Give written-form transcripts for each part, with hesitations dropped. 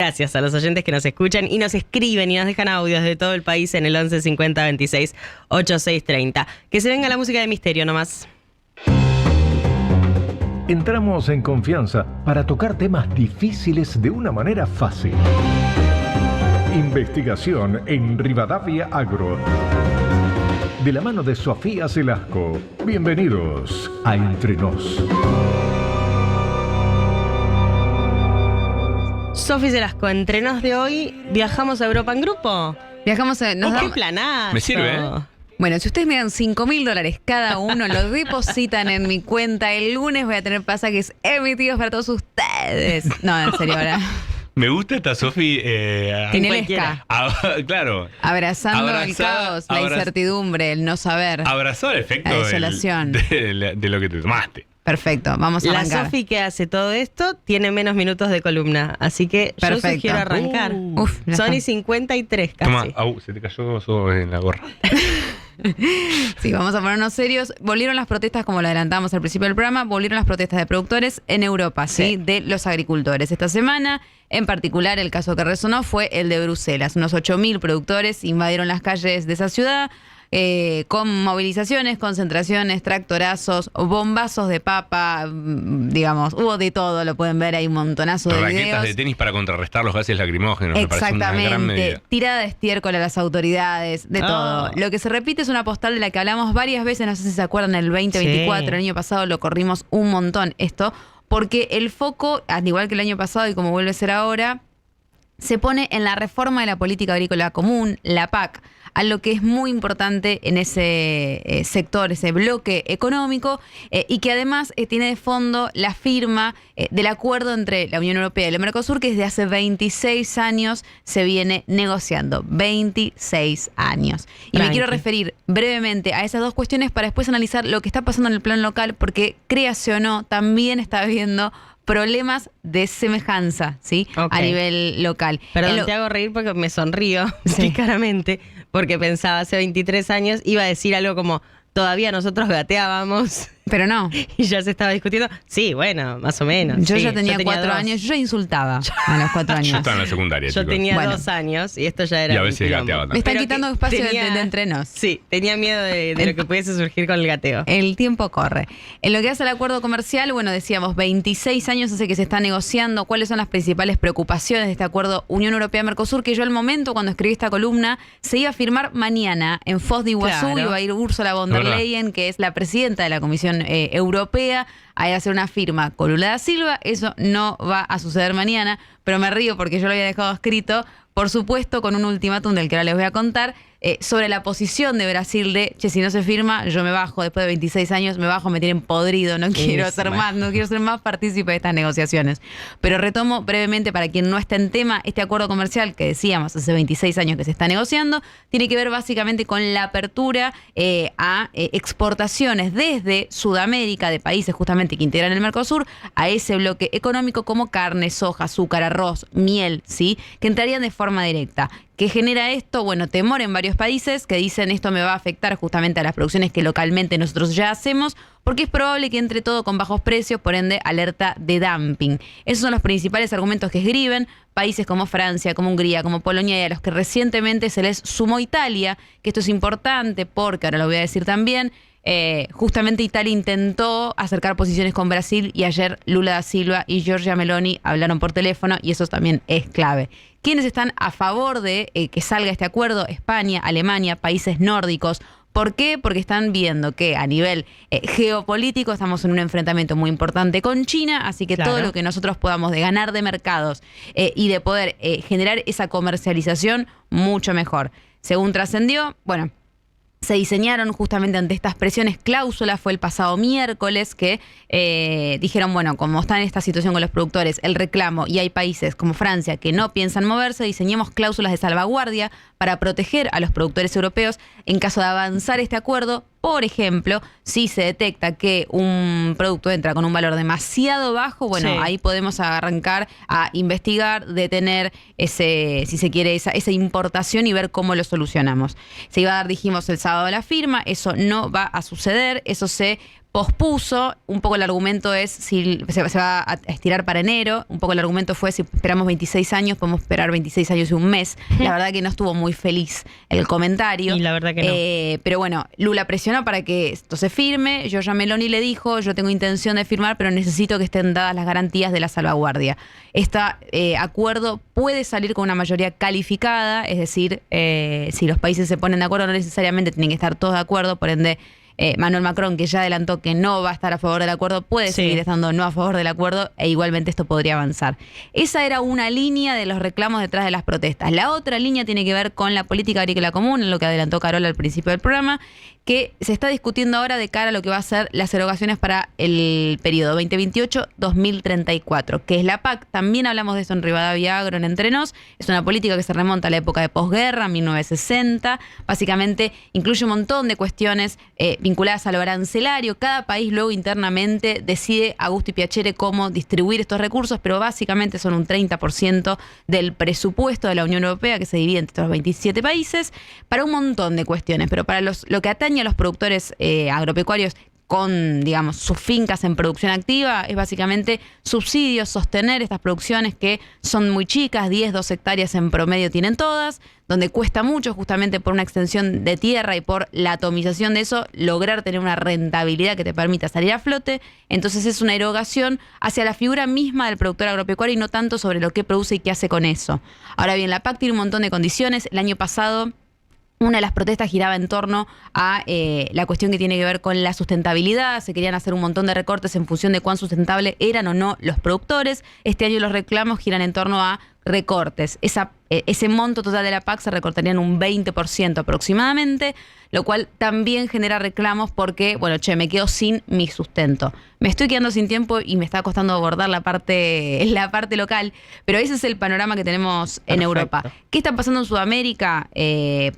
Gracias a los oyentes que nos escuchan y nos escriben y nos dejan audios de todo el país en el 11 50 26 86 30. Que se venga la música de misterio nomás. Entramos en confianza para tocar temas difíciles de una manera fácil. Investigación en Rivadavia Agro. De la mano de Sofía Celasco. Bienvenidos a Entre Nos. Sofi Celasco, Entre Nos de hoy, ¿viajamos a Europa en grupo? Viajamos a... ¡Qué planazo! Me sirve, ¿eh? Bueno, si ustedes me dan $5.000 cada uno, lo depositan en mi cuenta. El lunes voy a tener pasajes emitidos para todos ustedes. No, en serio, ahora. Me gusta esta Sofi. Tinelesca. Claro. Abrazando el caos, la incertidumbre, el no saber. Abrazó el efecto la desolación. de lo que te tomaste. Perfecto, vamos a arrancar. La Sofi que hace todo esto tiene menos minutos de columna, así que perfecto. Yo sugiero arrancar. Ya Son está. y 53 casi. Toma, se te cayó eso en la gorra. Sí, vamos a ponernos serios. Volvieron las protestas, como lo adelantamos al principio del programa, volvieron las protestas de productores en Europa, ¿sí? De los agricultores. Esta semana, en particular, el caso que resonó fue el de Bruselas. Unos 8.000 productores invadieron las calles de esa ciudad, con movilizaciones, concentraciones, tractorazos, bombazos de papa, digamos, hubo de todo, lo pueden ver, hay un montonazo de Raquetas videos. de tenis para contrarrestar los gases lacrimógenos. Me parece una gran medida. Exactamente, tirada de estiércol a las autoridades, de todo. Lo que se repite es una postal de la que hablamos varias veces, no sé si se acuerdan, el 2024, el año pasado lo corrimos un montón esto, porque el foco, al igual que el año pasado y como vuelve a ser ahora, se pone en la reforma de la política agrícola común, la PAC, a lo que es muy importante en ese sector, ese bloque económico, y que además tiene de fondo la firma del acuerdo entre la Unión Europea y el Mercosur, que desde hace 26 años se viene negociando. 26 años. Y me quiero referir brevemente a esas dos cuestiones para después analizar lo que está pasando en el plano local, porque créase o no, también está habiendo problemas de semejanza, ¿sí? A nivel local. Perdón, te hago reír porque me sonrío, sí, claramente, porque pensaba hace 23 años, iba a decir algo como, todavía nosotros gateábamos. Pero no. Y ya se estaba discutiendo. Sí, bueno, más o menos. Yo sí, ya tenía 4 años. Yo ya insultaba a los 4 años. Yo estaba en la secundaria, Yo chicos. tenía 2 años y esto ya era. Y a veces gateaba Me también. están quitando espacio de entrenos. Sí, tenía miedo de lo que pudiese surgir con el gateo. El tiempo corre. En lo que hace al acuerdo comercial, bueno, decíamos, 26 años hace que se está negociando. ¿Cuáles son las principales preocupaciones de este acuerdo Unión Europea-Mercosur? Que yo al momento, cuando escribí esta columna, se iba a firmar mañana en Foz de Iguazú. Iba a ir Ursula von der Leyen, que es la presidenta de la Comisión Europea, a hacer una firma con Lula da Silva. Eso no va a suceder mañana, pero me río porque yo lo había dejado escrito, por supuesto, con un ultimátum del que ahora les voy a contar, sobre la posición de Brasil de, che, si no se firma, yo me bajo, después de 26 años me bajo, me tienen podrido, no quiero hacer más, no quiero ser más partícipe de estas negociaciones. Pero retomo brevemente, para quien no está en tema, este acuerdo comercial que decíamos hace 26 años que se está negociando, tiene que ver básicamente con la apertura a exportaciones desde Sudamérica, de países justamente que integran el Mercosur, a ese bloque económico, como carne, soja, azúcar, arroz, miel, ¿sí? Que entrarían de forma directa. ¿Qué genera esto? Bueno, temor en varios países que dicen esto me va a afectar justamente a las producciones que localmente nosotros ya hacemos, porque es probable que entre todo con bajos precios, por ende alerta de dumping. Esos son los principales argumentos que escriben países como Francia, como Hungría, como Polonia, y a los que recientemente se les sumó Italia, que esto es importante porque, ahora lo voy a decir también, justamente Italia intentó acercar posiciones con Brasil y ayer Lula da Silva y Giorgia Meloni hablaron por teléfono y eso también es clave. ¿Quiénes están a favor de que salga este acuerdo? España, Alemania, países nórdicos. ¿Por qué? Porque están viendo que a nivel geopolítico estamos en un enfrentamiento muy importante con China, así que todo lo que nosotros podamos de ganar de mercados y de poder generar esa comercialización, mucho mejor. Según trascendió, bueno, se diseñaron justamente ante estas presiones cláusulas, fue el pasado miércoles que dijeron, bueno, como está en esta situación con los productores, el reclamo, y hay países como Francia que no piensan moverse, diseñemos cláusulas de salvaguardia para proteger a los productores europeos en caso de avanzar este acuerdo. Por ejemplo, si se detecta que un producto entra con un valor demasiado bajo, bueno, ahí podemos arrancar a investigar, detener ese, si se quiere, esa importación y ver cómo lo solucionamos. Se iba a dar, dijimos, el sábado la firma, eso no va a suceder, eso se pospuso, un poco el argumento es si se va a estirar para enero, un poco el argumento fue si esperamos 26 años, podemos esperar 26 años y un mes. La verdad que no estuvo muy feliz el comentario. Y la verdad que no. Pero bueno, Lula presionó para que esto se firme, Giorgia Meloni le dijo, yo tengo intención de firmar, pero necesito que estén dadas las garantías de la salvaguardia. Este acuerdo puede salir con una mayoría calificada, es decir, si los países se ponen de acuerdo, no necesariamente tienen que estar todos de acuerdo, por ende Manuel Macron, que ya adelantó que no va a estar a favor del acuerdo, puede seguir estando no a favor del acuerdo e igualmente esto podría avanzar. Esa era una línea de los reclamos detrás de las protestas. La otra línea tiene que ver con la política agrícola común, en lo que adelantó Carola al principio del programa, que se está discutiendo ahora de cara a lo que va a ser las erogaciones para el periodo 2028-2034, que es la PAC. También hablamos de eso en Rivadavia Agro, en Entre Nos. Es una política que se remonta a la época de posguerra, 1960. Básicamente incluye un montón de cuestiones vinculadas a lo arancelario. Cada país luego internamente decide a gusto y piacere cómo distribuir estos recursos, pero básicamente son un 30% del presupuesto de la Unión Europea que se divide entre los 27 países para un montón de cuestiones. Pero para lo que atañe a los productores agropecuarios con, digamos, sus fincas en producción activa, es básicamente subsidios, sostener estas producciones que son muy chicas, 10, 2 hectáreas en promedio tienen todas, donde cuesta mucho justamente por una extensión de tierra y por la atomización de eso, lograr tener una rentabilidad que te permita salir a flote. Entonces es una erogación hacia la figura misma del productor agropecuario y no tanto sobre lo que produce y qué hace con eso. Ahora bien, la PAC tiene un montón de condiciones. El año pasado una de las protestas giraba en torno a la cuestión que tiene que ver con la sustentabilidad. Se querían hacer un montón de recortes en función de cuán sustentable eran o no los productores. Este año los reclamos giran en torno a recortes. Ese monto total de la PAC se recortaría en un 20% aproximadamente, lo cual también genera reclamos porque, bueno, me quedo sin mi sustento. Me estoy quedando sin tiempo y me está costando abordar la parte local, pero ese es el panorama que tenemos en Europa. ¿Qué está pasando en Sudamérica?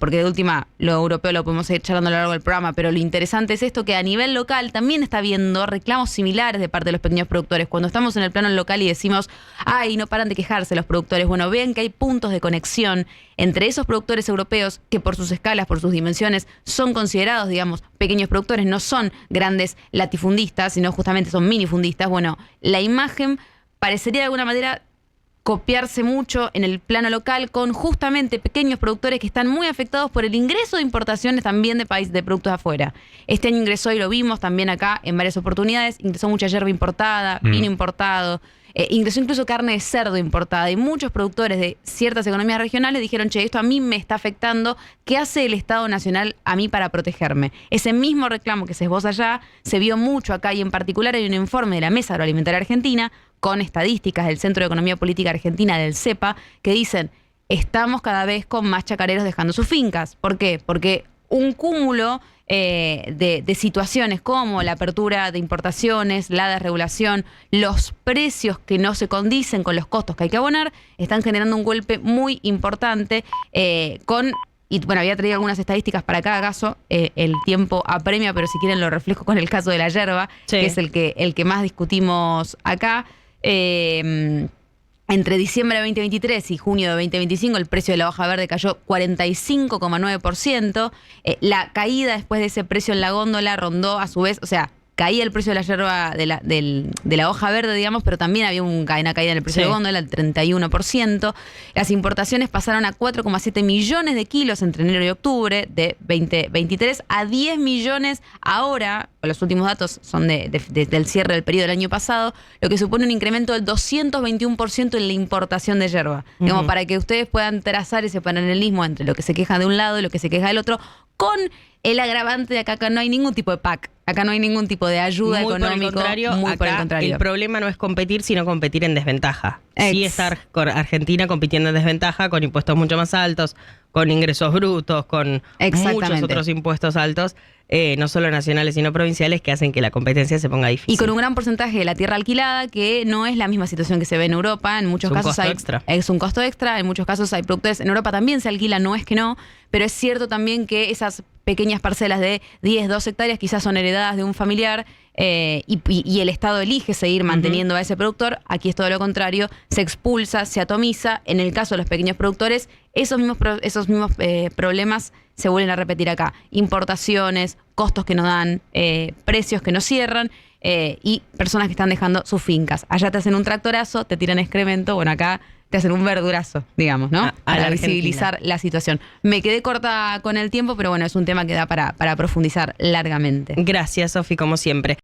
Porque de última, lo europeo lo podemos seguir charlando a lo largo del programa, pero lo interesante es esto, que a nivel local también está habiendo reclamos similares de parte de los pequeños productores. Cuando estamos en el plano local y decimos, ay, no paran de quejarse los productores, bueno, vean que hay puntos de conexión entre esos productores europeos que por sus escalas, por sus dimensiones, son considerados, digamos, pequeños productores, no son grandes latifundistas, sino justamente son minifundistas. Bueno, la imagen parecería de alguna manera copiarse mucho en el plano local con justamente pequeños productores que están muy afectados por el ingreso de importaciones también de países, de productos afuera. Este año ingresó, y lo vimos también acá en varias oportunidades, ingresó mucha yerba importada, vino importado, ingresó incluso carne de cerdo importada, y muchos productores de ciertas economías regionales dijeron, esto a mí me está afectando, ¿qué hace el Estado Nacional a mí para protegerme? Ese mismo reclamo que se esboza allá se vio mucho acá, y en particular hay un informe de la Mesa Agroalimentaria Argentina con estadísticas del Centro de Economía Política Argentina, del CEPA, que dicen, estamos cada vez con más chacareros dejando sus fincas. ¿Por qué? Porque un cúmulo de situaciones como la apertura de importaciones, la desregulación, los precios que no se condicen con los costos que hay que abonar, están generando un golpe muy importante y bueno, había traído algunas estadísticas para cada caso, el tiempo apremia, pero si quieren lo reflejo con el caso de la yerba, que es el que más discutimos acá. Entre diciembre de 2023 y junio de 2025 el precio de la hoja verde cayó 45,9%. La caída después de ese precio en la góndola rondó a su vez, o sea, caía el precio de la yerba de la hoja verde, digamos, pero también había una caída en el precio de góndola, el 31%. Las importaciones pasaron a 4,7 millones de kilos entre enero y octubre de 2023 a 10 millones ahora. Los últimos datos son del cierre del periodo del año pasado, lo que supone un incremento del 221% en la importación de yerba. Digamos, para que ustedes puedan trazar ese paralelismo entre lo que se queja de un lado y lo que se queja del otro, con el agravante de acá no hay ningún tipo de PAC. Acá no hay ningún tipo de ayuda económica. Muy por el contrario. El problema no es competir, sino competir en desventaja. Sí estar con Argentina compitiendo en desventaja, con impuestos mucho más altos, con ingresos brutos, con muchos otros impuestos altos, no solo nacionales sino provinciales, que hacen que la competencia se ponga difícil. Y con un gran porcentaje de la tierra alquilada, que no es la misma situación que se ve en Europa. En muchos casos es un costo extra. En muchos casos hay productores. En Europa también se alquila, no es que no, pero es cierto también que esas pequeñas parcelas de 10, 12 hectáreas quizás son heredadas de un familiar y el Estado elige seguir manteniendo a ese productor. Aquí es todo lo contrario, se expulsa, se atomiza. En el caso de los pequeños productores, esos mismos problemas se vuelven a repetir acá. Importaciones, costos que no dan, precios que no cierran, y personas que están dejando sus fincas. Allá te hacen un tractorazo, te tiran excremento, bueno, acá te hacen un verdurazo, digamos, ¿no? Para visibilizar la situación. Me quedé corta con el tiempo, pero bueno, es un tema que da para profundizar largamente. Gracias, Sofi, como siempre.